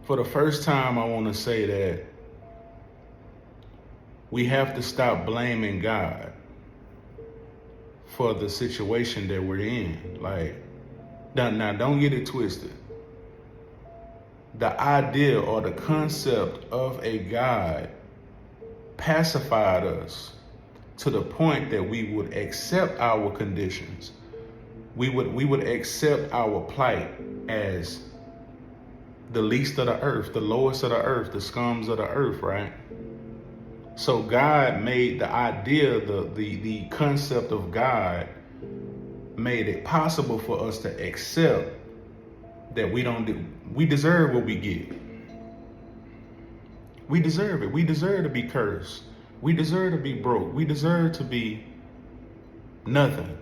For the first time, I want to say that we have to stop blaming God for the situation that we're in. Like, now don't get it twisted. The idea or the concept of a God pacified us to the point that we would accept our conditions. We would accept our plight as the least of the earth, the lowest of the earth, the scums of the earth, right? So God made the idea, the concept of God made it possible for us to accept that we deserve what we get. We deserve it. We deserve to be cursed. We deserve to be broke. We deserve to be nothing.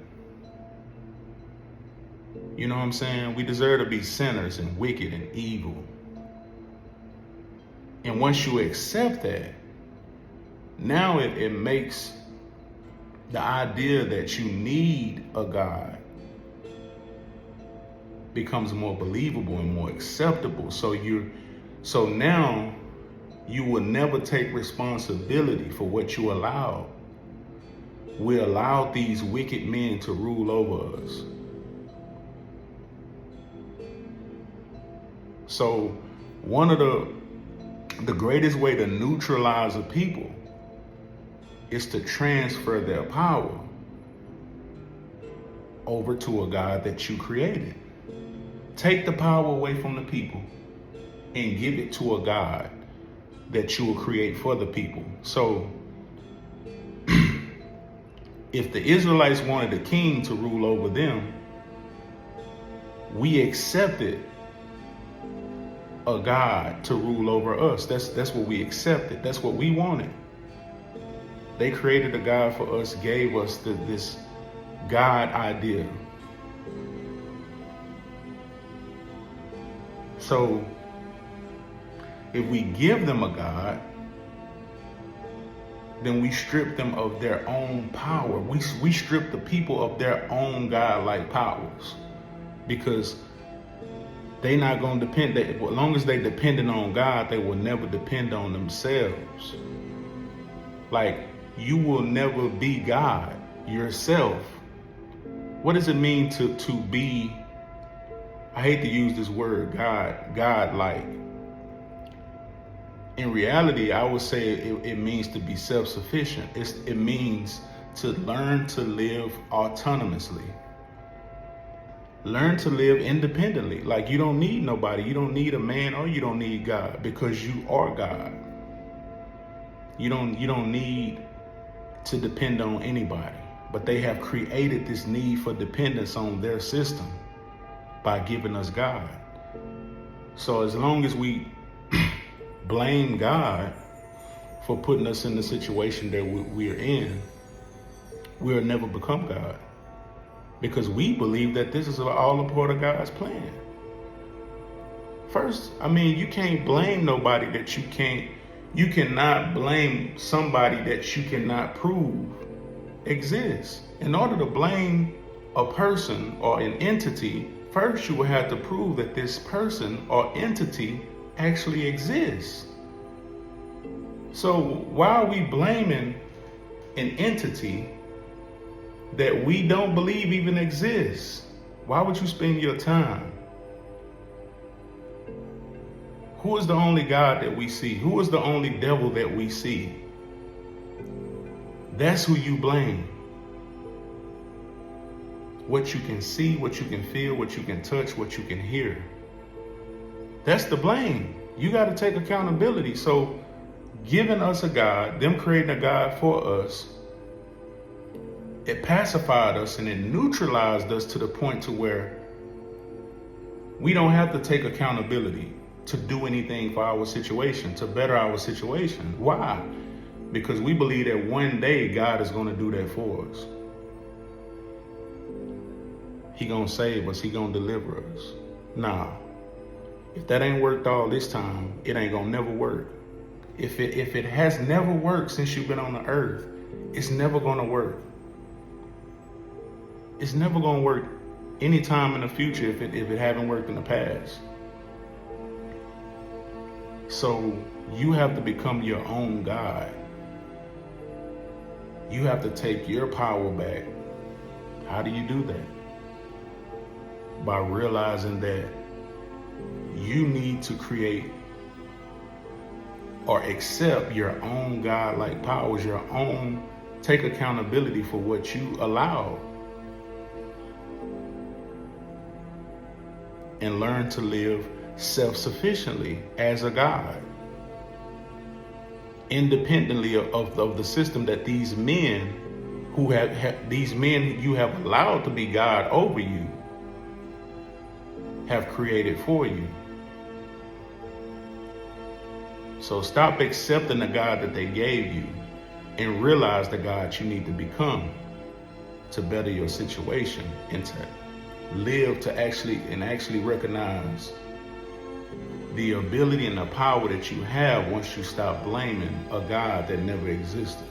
You know what I'm saying? We deserve to be sinners and wicked and evil. And once you accept that, now it makes the idea that you need a God becomes more believable and more acceptable. So now you will never take responsibility for what you allowed. We allowed these wicked men to rule over us. So one of the greatest way to neutralize a people is to transfer their power over to a God that you created. Take the power away from the people and give it to a God that you will create for the people. So if the Israelites wanted a king to rule over them, we accepted a God to rule over us. That's what we accepted. That's what we wanted. They created a God for us, gave us this God idea. So if we give them a God, then we strip them of their own power. We strip the people of their own God-like powers, because they not going to depend. As long as they dependent on God, they will never depend on themselves. Like, you will never be God yourself. What does it mean to be, I hate to use this word, God-like. In reality, I would say it means to be self-sufficient. It means to learn to live autonomously. Learn to live independently. Like, you don't need nobody. You don't need a man, or you don't need God, because you are God. You don't need to depend on anybody. But they have created this need for dependence on their system by giving us God. So as long as we blame God for putting us in the situation that we're in, we'll never become God. Because we believe that this is all a part of God's plan. First, you can't blame nobody that you cannot blame somebody that you cannot prove exists. In order to blame a person or an entity, first you will have to prove that this person or entity actually exists. So why are we blaming an entity that we don't believe even exists? Why would you spend your time? Who is the only God that we see? Who is the only devil that we see? That's who you blame. What you can see, what you can feel, what you can touch, what you can hear. That's the blame. You got to take accountability. So giving us a God, them creating a God for us, it pacified us and it neutralized us to the point to where we don't have to take accountability to do anything for our situation, to better our situation. Why? Because we believe that one day God is going to do that for us. He going to save us. He going to deliver us. Nah. If that ain't worked all this time, it ain't going to never work. If it has never worked since you've been on the earth, it's never going to work. It's never going to work anytime in the future if it haven't worked in the past. So you have to become your own God. You have to take your power back. How do you do that? By realizing that you need to create or accept your own God-like powers, your own, take accountability for what you allow, and learn to live self-sufficiently as a God, independently of the system that these men these men you have allowed to be God over you have created for you. So stop accepting the God that they gave you and realize the God you need to become to better your situation and to live to actually recognize the ability and the power that you have once you stop blaming a God that never existed.